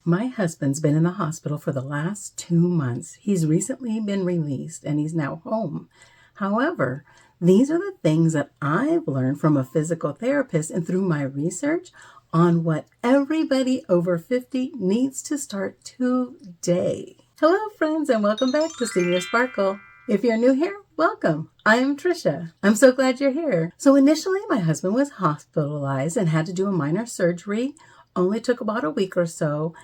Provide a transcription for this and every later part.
My husband's been in the hospital for the last 2 months. He's recently been released and he's now home. However, these are the things that I've learned from a physical therapist and through my research on what everybody over 50 needs to start today. Hello, friends, and welcome back to Senior Sparkle. If you're new here, welcome. I'm Trisha. I'm so glad you're here. So initially, my husband was hospitalized and had to do a minor surgery. Only took about a week or so.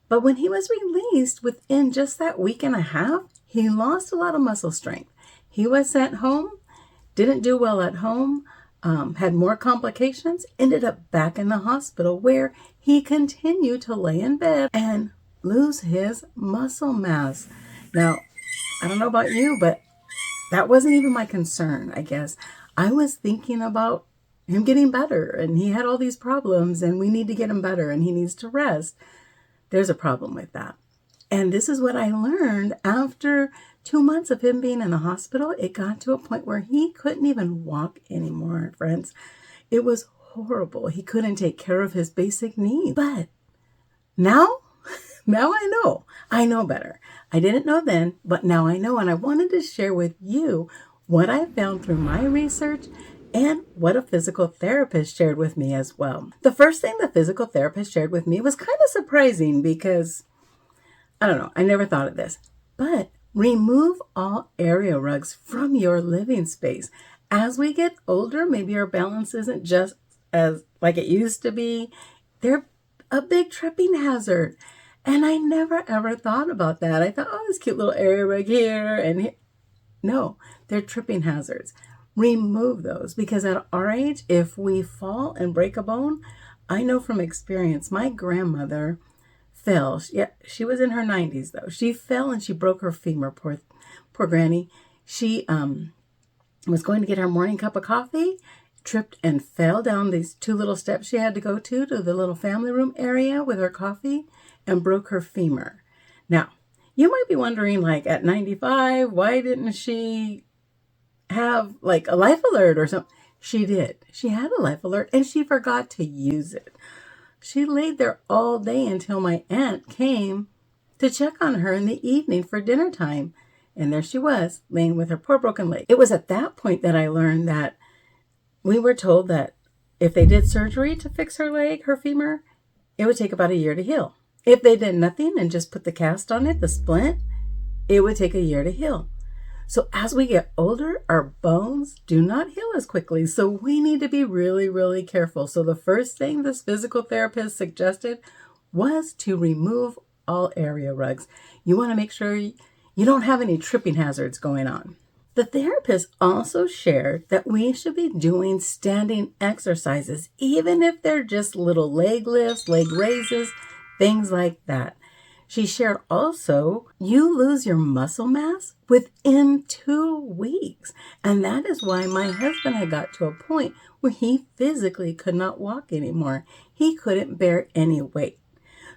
But when he was released, within just that week and a half, he lost a lot of muscle strength. He was sent home, didn't do well at home, had more complications, ended up back in the hospital where he continued to lay in bed and lose his muscle mass. Now, I don't know about you, but that wasn't even my concern, I guess. I was thinking about him getting better, and he had all these problems, and we need to get him better, and he needs to rest. There's a problem with that. And this is what I learned after 2 months of him being in the hospital. It got to a point where he couldn't even walk anymore, friends. It was horrible. He couldn't take care of his basic needs. But now I know. I know better. I didn't know then, but now I know. And I wanted to share with you what I found through my research and what a physical therapist shared with me as well. The first thing the physical therapist shared with me was kind of surprising because, I don't know, I never thought of this. But remove all area rugs from your living space. As we get older, maybe our balance isn't just as like it used to be. They're a big tripping hazard. And I never ever thought about that. I thought, oh, this cute little area rug here and here. No, they're tripping hazards. Remove those, because at our age, if we fall and break a bone, I know from experience, my grandmother fell. She was in her 90s though. She fell and she broke her femur. Poor granny. She was going to get her morning cup of coffee, tripped and fell down these 2 little steps she had to go to the little family room area with her coffee and broke her femur. Now, you might be wondering, like, at 95, why didn't she have like a life alert or something? She did. She had a life alert and she forgot to use it. She laid there all day until my aunt came to check on her in the evening for dinner time. And there she was, laying with her poor broken leg. It was at that point that I learned that we were told that if they did surgery to fix her leg, her femur, it would take about a year to heal. If they did nothing and just put the cast on it, the splint, it would take a year to heal. So as we get older, our bones do not heal as quickly. So we need to be really, really careful. So the first thing this physical therapist suggested was to remove all area rugs. You want to make sure you don't have any tripping hazards going on. The therapist also shared that we should be doing standing exercises, even if they're just little leg lifts, leg raises, things like that. She shared also, you lose your muscle mass within 2 weeks. And that is why my husband had got to a point where he physically could not walk anymore. He couldn't bear any weight.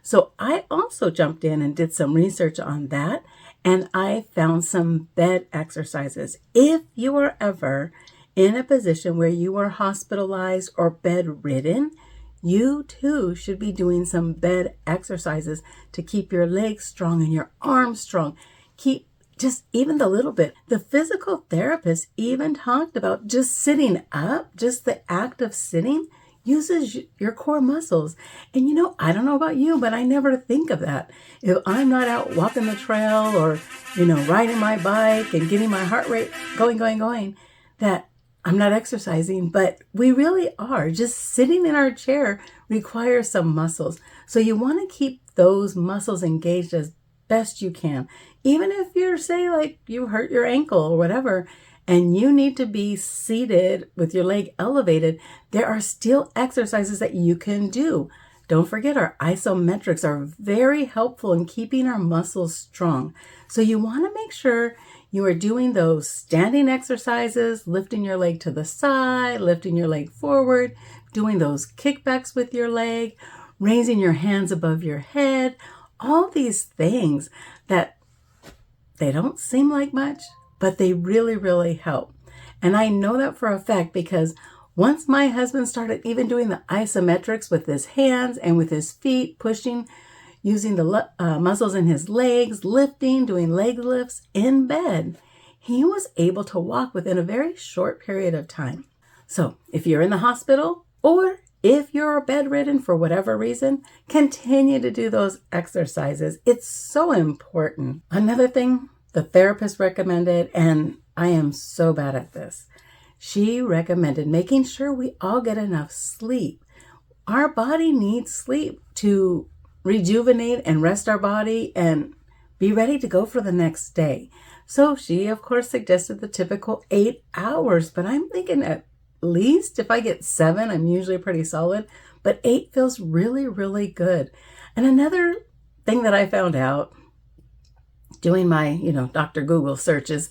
So I also jumped in and did some research on that. And I found some bed exercises. If you are ever in a position where you are hospitalized or bedridden, you too should be doing some bed exercises to keep your legs strong and your arms strong. Keep just even the little bit. The physical therapist even talked about just sitting up, just the act of sitting uses your core muscles. And you know, I don't know about you, but I never think of that. If I'm not out walking the trail or, riding my bike and getting my heart rate going, that I'm not exercising, but we really are. Just sitting in our chair requires some muscles. So you want to keep those muscles engaged as best you can. Even if you're, say, like you hurt your ankle or whatever, and you need to be seated with your leg elevated, there are still exercises that you can do. Don't forget, our isometrics are very helpful in keeping our muscles strong. So you want to make sure you are doing those standing exercises, lifting your leg to the side, lifting your leg forward, doing those kickbacks with your leg, raising your hands above your head, all these things that they don't seem like much, but they really, really help. And I know that for a fact because once my husband started even doing the isometrics with his hands and with his feet pushing, using the muscles in his legs, lifting, doing leg lifts in bed. He was able to walk within a very short period of time. So if you're in the hospital or if you're bedridden for whatever reason, continue to do those exercises. It's so important. Another thing the therapist recommended, and I am so bad at this, she recommended making sure we all get enough sleep. Our body needs sleep to rejuvenate and rest our body and be ready to go for the next day. So she, of course, suggested the typical 8 hours, but I'm thinking at least if I get 7, I'm usually pretty solid, but 8 feels really, really good. And another thing that I found out doing my, Dr. Google searches,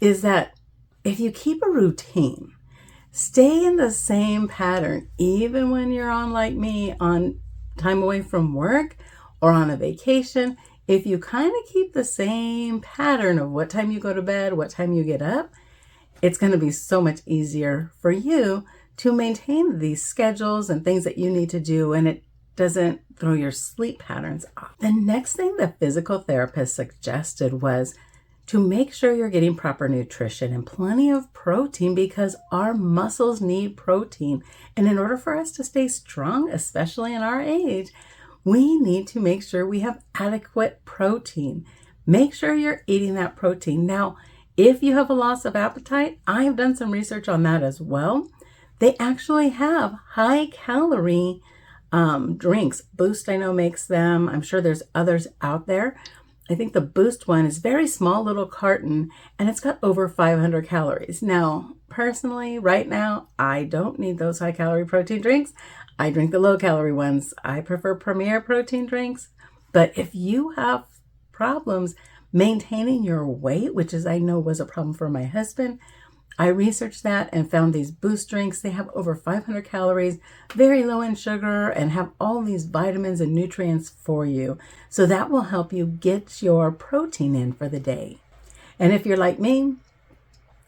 is that if you keep a routine, stay in the same pattern, even when you're on, like me, on time away from work or on a vacation, if you kind of keep the same pattern of what time you go to bed, what time you get up, it's going to be so much easier for you to maintain these schedules and things that you need to do, and it doesn't throw your sleep patterns off. The next thing the physical therapist suggested was to make sure you're getting proper nutrition and plenty of protein, because our muscles need protein. And in order for us to stay strong, especially in our age, we need to make sure we have adequate protein. Make sure you're eating that protein. Now, if you have a loss of appetite, I have done some research on that as well. They actually have high calorie drinks. Boost, I know, makes them. I'm sure there's others out there. I think the Boost one is very small little carton, and it's got over 500 calories. Now, personally, right now, I don't need those high calorie protein drinks. I drink the low calorie ones. I prefer Premier protein drinks. But if you have problems maintaining your weight, which is, I know, was a problem for my husband, I researched that and found these Boost drinks. They have over 500 calories, very low in sugar, and have all these vitamins and nutrients for you. So that will help you get your protein in for the day. And if you're like me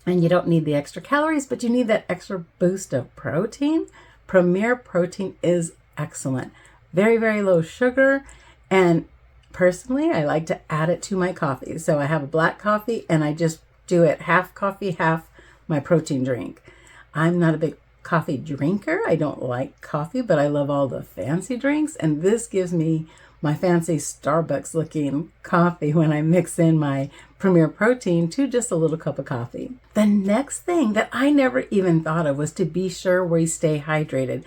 and you don't need the extra calories, but you need that extra boost of protein, Premier protein is excellent. Very, very low sugar. And personally, I like to add it to my coffee. So I have a black coffee and I just do it half coffee, half my protein drink. I'm not a big coffee drinker. I don't like coffee, but I love all the fancy drinks. And this gives me my fancy Starbucks looking coffee when I mix in my Premier protein to just a little cup of coffee. The next thing that I never even thought of was to be sure we stay hydrated.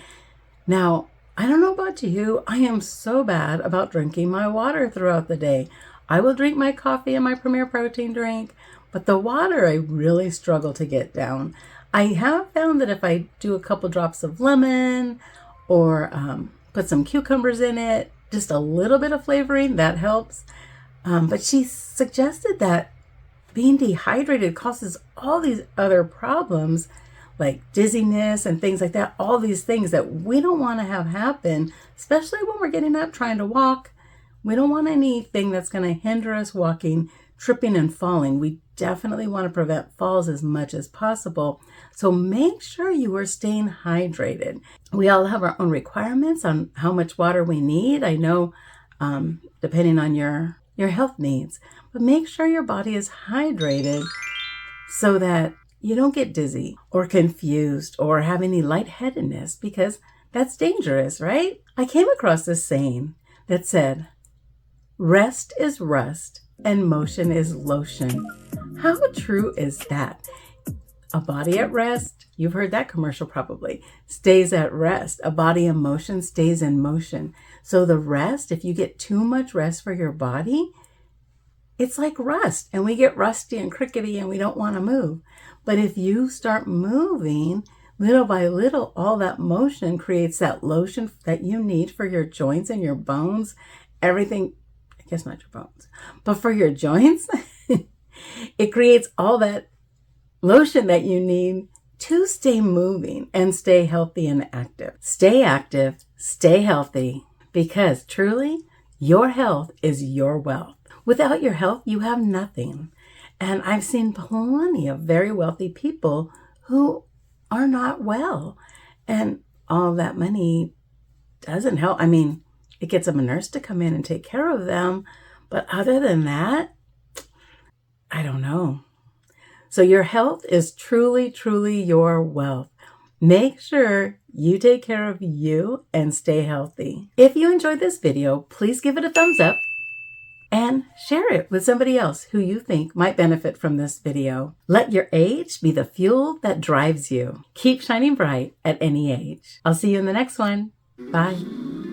Now, I don't know about you, I am so bad about drinking my water throughout the day. I will drink my coffee and my Premier protein drink, but the water I really struggle to get down. I have found that if I do a couple drops of lemon or put some cucumbers in it, just a little bit of flavoring, that helps. But she suggested that being dehydrated causes all these other problems like dizziness and things like that, all these things that we don't want to have happen, especially when we're getting up trying to walk. We don't want anything that's going to hinder us walking, tripping and falling. We definitely want to prevent falls as much as possible. So make sure you are staying hydrated. We all have our own requirements on how much water we need. I know depending on your health needs, but make sure your body is hydrated so that you don't get dizzy or confused or have any lightheadedness, because that's dangerous, right? I came across this saying that said, rest is rust and motion is lotion. How true is that? A body at rest, you've heard that commercial probably, stays at rest. A body in motion stays in motion. So the rest, if you get too much rest for your body, it's like rust, and we get rusty and crickety and we don't want to move. But if you start moving little by little, all that motion creates that lotion that you need for your joints and your bones, everything. I guess not your bones, but for your joints, it creates all that lotion that you need to stay moving and stay healthy and active. Stay active, stay healthy, because truly your health is your wealth. Without your health, you have nothing. And I've seen plenty of very wealthy people who are not well. And all that money doesn't help. I mean, It gets them a nurse to come in and take care of them. But other than that, I don't know. So your health is truly, truly your wealth. Make sure you take care of you and stay healthy. If you enjoyed this video, please give it a thumbs up and share it with somebody else who you think might benefit from this video. Let your age be the fuel that drives you. Keep shining bright at any age. I'll see you in the next one. Bye.